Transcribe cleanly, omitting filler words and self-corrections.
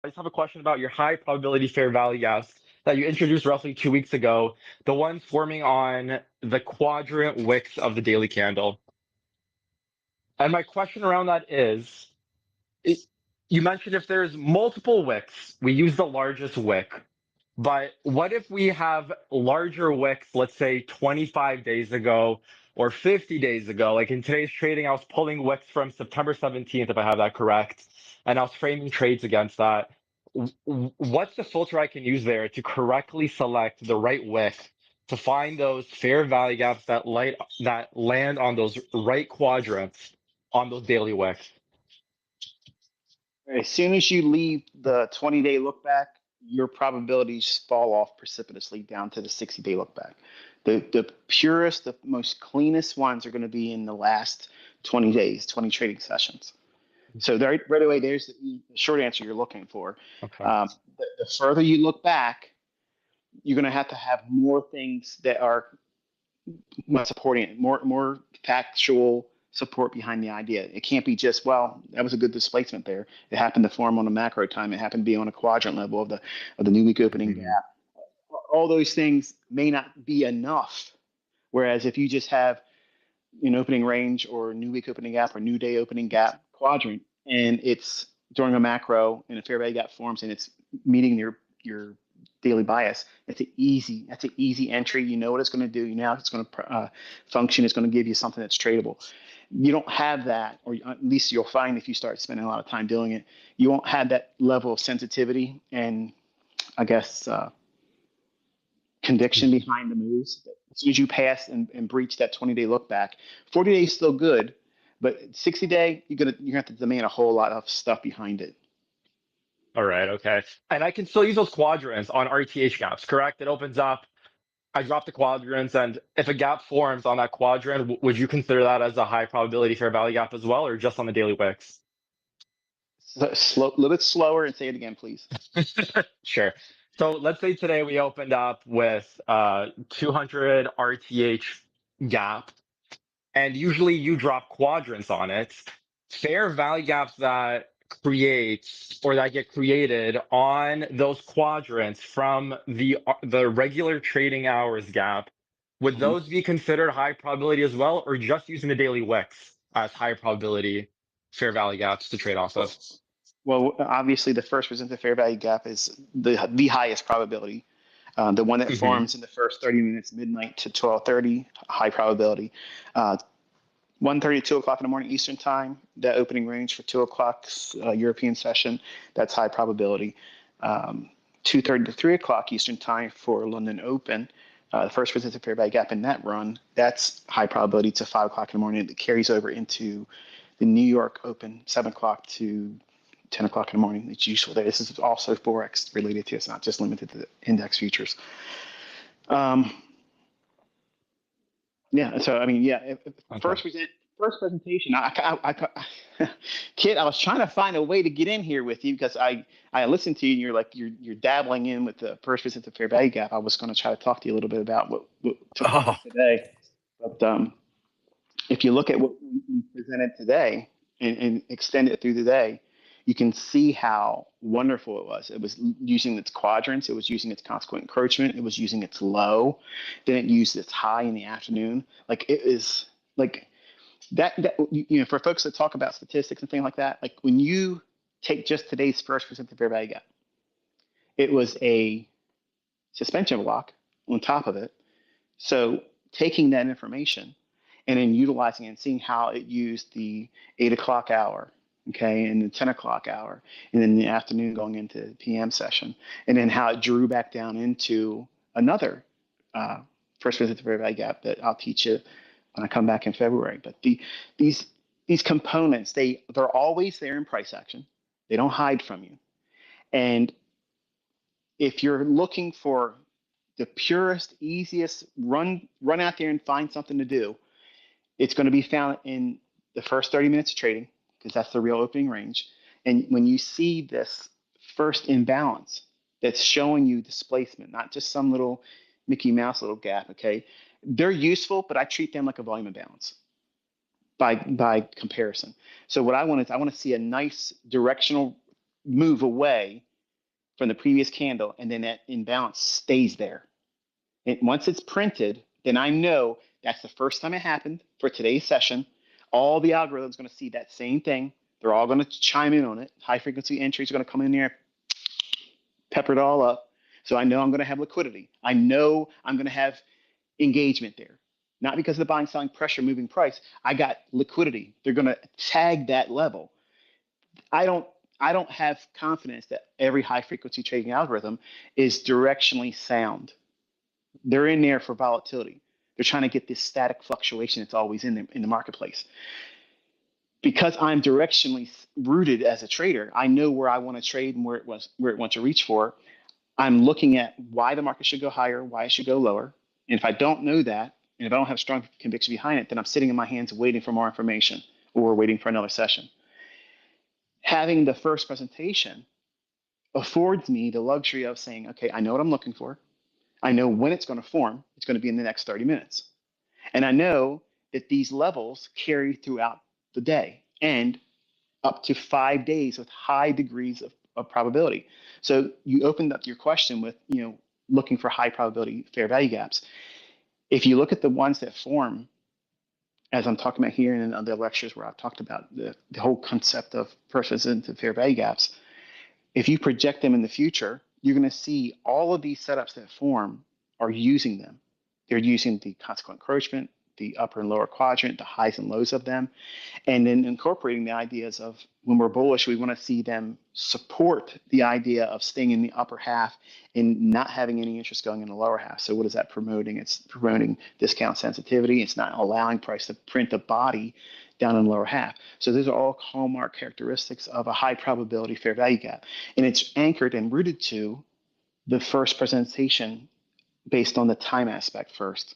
I just have a question about your high probability fair value gaps that you introduced roughly 2 weeks ago, the ones forming on the quadrant wicks of the daily candle. And my question around that is, it, you mentioned if there's multiple wicks, we use the largest wick. But what if we have larger wicks, let's say 25 days ago or 50 days ago? Like in today's trading, I was pulling wicks from September 17th, if I have that correct, and I was framing trades against that. What's the filter I can use there to correctly select the right wick to find those fair value gaps that land on those right quadrants on those daily wicks? As soon as you leave the 20-day look back, your probabilities fall off precipitously down to the 60-day look back. The purest, the most cleanest ones are going to be in the last 20 days, 20 trading sessions. So right away, there's the short answer you're looking for. Okay. The further you look back, you're going to have more things that are supporting it, more factual support behind the idea. It can't be just, well, that was a good displacement there. It happened to form on a macro time. It happened to be on a quadrant level of the new week opening gap. All those things may not be enough. Whereas if you just have an opening range or new week opening gap or new day opening gap quadrant, and it's during a macro and a fair value gap forms and it's meeting your daily bias, that's an easy entry. You know what it's going to do. You know how it's going to function. It's going to give you something that's tradable. You don't have that, or at least you'll find if you start spending a lot of time doing it, you won't have that level of sensitivity and I guess conviction behind the moves. As soon as you pass and breach that 20-day look back, 40 days is still good, but 60-day, you're gonna have to demand a whole lot of stuff behind it. All right, okay. And I can still use those quadrants on RTH gaps, correct? It opens up, I drop the quadrants, and if a gap forms on that quadrant, would you consider that as a high probability fair value gap as well, or just on the daily wicks? So, a little bit slower and say it again, please. Sure. So let's say today we opened up with 200 RTH gap, and usually you drop quadrants on it. Fair value gaps that creates or that get created on those quadrants from the regular trading hours gap, would Mhm. those be considered high probability as well, or just using the daily wicks as high probability fair value gaps to trade off of? Well, obviously, the first presented fair value gap is the highest probability. The one that Hmm. forms in the first 30 minutes, midnight to 12:30, high probability. 1:30 to 2 o'clock in the morning Eastern time, that opening range for 2 o'clock's European session, that's high probability. 2:30 to 3 o'clock Eastern time for London Open, the first presented fair value gap in that run, that's high probability to 5 o'clock in the morning. It carries over into the New York Open, 7 o'clock to 10 o'clock in the morning. It's useful there. This is also Forex related to. It's not just limited to the index futures. Um, yeah. So I mean, yeah. Okay. First presentation. Kid, I was trying to find a way to get in here with you because I listened to you and you're like you're dabbling in with the first presented fair value gap. I was going to try to talk to you a little bit about what took Oh, place today, but if you look at what we presented today and extend it through the day, you can see how wonderful it was. It was using its quadrants, it was using its consequent encroachment, it was using its low, then it used its high in the afternoon. Like it is like that for folks that talk about statistics and things like that, like when you take just today's first presented fair value gap, it was a suspension block on top of it. So taking that information and then utilizing it and seeing how it used the 8 o'clock hour, okay, and the 10 o'clock hour, and then the afternoon going into the PM session, and then how it drew back down into another first visit to fair value gap that I'll teach you when I come back in February. But these components, they're always there in price action. They don't hide from you. And if you're looking for the purest, easiest, run out there and find something to do, it's going to be found in the first 30 minutes of trading because that's the real opening range. And when you see this first imbalance that's showing you displacement, not just some little Mickey Mouse little gap, okay? They're useful, but I treat them like a volume imbalance by comparison. So what I want to see a nice directional move away from the previous candle, and then that imbalance stays there. And once it's printed, then I know that's the first time it happened for today's session. All the algorithms are going to see that same thing. They're all going to chime in on it. High frequency entries are going to come in there, pepper it all up. So I know I'm going to have liquidity. I know I'm going to have engagement there. Not because of the buying, selling pressure, moving price. I got liquidity. They're going to tag that level. I don't have confidence that every high frequency trading algorithm is directionally sound. They're in there for volatility. They're trying to get this static fluctuation that's always in the marketplace. Because I'm directionally rooted as a trader, I know where I want to trade and where it wants to reach for. I'm looking at why the market should go higher, why it should go lower. And if I don't know that, and if I don't have strong conviction behind it, then I'm sitting in my hands waiting for more information or waiting for another session. Having the first presentation affords me the luxury of saying, okay, I know what I'm looking for. I know when it's going to form. It's going to be in the next 30 minutes. And I know that these levels carry throughout the day and up to 5 days with high degrees of probability. So you opened up your question with, looking for high probability fair value gaps. If you look at the ones that form, as I'm talking about here and in other lectures where I've talked about the whole concept of persistent fair value gaps, if you project them in the future, you're going to see all of these setups that form are using them. They're using the consequent encroachment, the upper and lower quadrant, the highs and lows of them, and then incorporating the ideas of when we're bullish, we want to see them support the idea of staying in the upper half and not having any interest going in the lower half. So what is that promoting? It's promoting discount sensitivity. It's not allowing price to print a body down in the lower half. So those are all hallmark characteristics of a high probability fair value gap. And it's anchored and rooted to the first presentation based on the time aspect first.